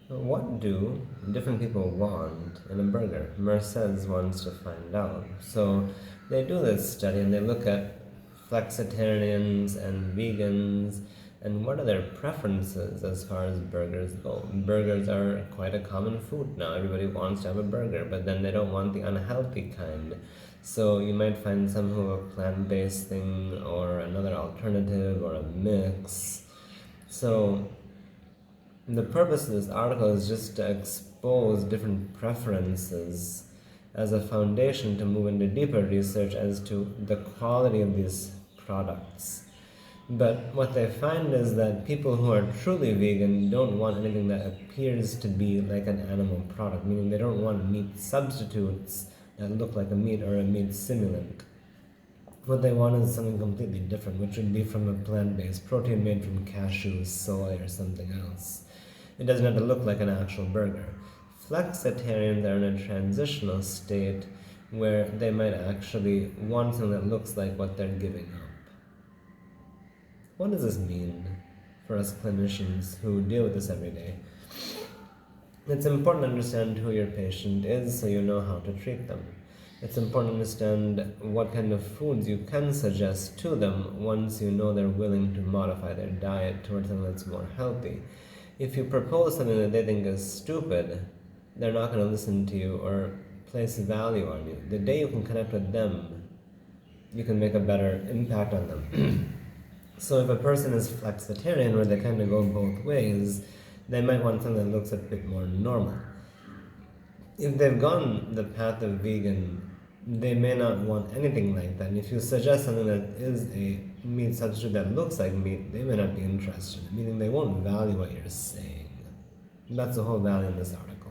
What do different people want in a burger? Mercês wants to find out. So they do this study and they look at flexitarians and vegans and what are their preferences as far as burgers go. Burgers are quite a common food now. Everybody wants to have a burger, but then they don't want the unhealthy kind. So you might find some who have a plant-based thing or another alternative or a mix. So the purpose of this article is just to expose different preferences as a foundation to move into deeper research as to the quality of these products. But what they find is that people who are truly vegan don't want anything that appears to be like an animal product, meaning they don't want meat substitutes that look like a meat or a meat simulant. What they want is something completely different, which would be from a plant-based protein made from cashews, soy, or something else. It doesn't have to look like an actual burger. Flexitarians are in a transitional state where they might actually want something that looks like what they're giving up. What does this mean for us clinicians who deal with this every day? It's important to understand who your patient is so you know how to treat them. It's important to understand what kind of foods you can suggest to them once you know they're willing to modify their diet towards something that's more healthy. If you propose something that they think is stupid, they're not going to listen to you or place value on you. The day you can connect with them, you can make a better impact on them. So if a person is flexitarian, where they kind of go both ways, they might want something that looks a bit more normal. If they've gone the path of vegan, they may not want anything like that. And if you suggest something that is a meat substitute that looks like meat, they may not be interested, meaning they won't value what you're saying. That's the whole value in this article.